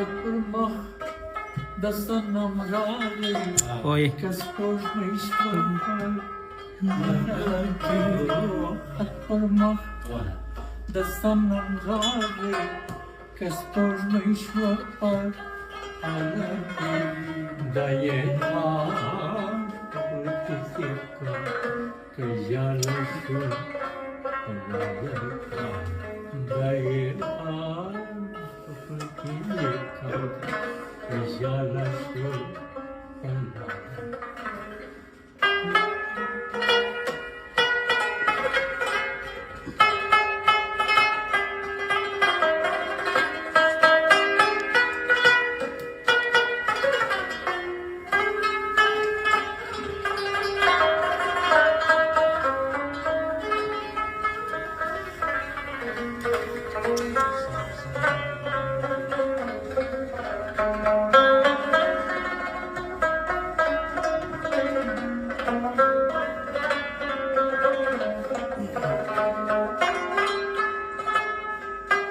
Kurma da sanam rali Oj. Kaspor mishwar Kurma da sanam rali Kaspor mishwar Dayena Kurtisika Kajalashu Dayena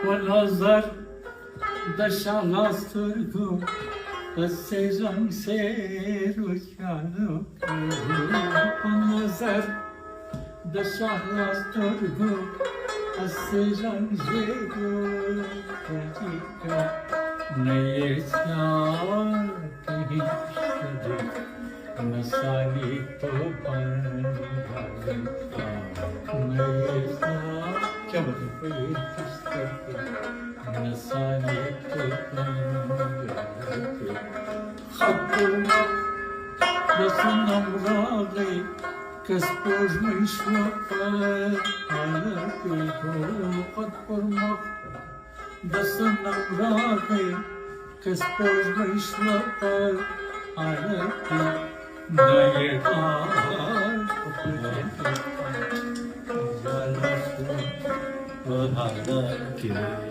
والنظر دشانسترگو سیزن سیرو کانو والنظر دشانسترگو سیزن سیرو کانو نیستان کهیشده مسالی تو بندگی نیستان क्या Bahara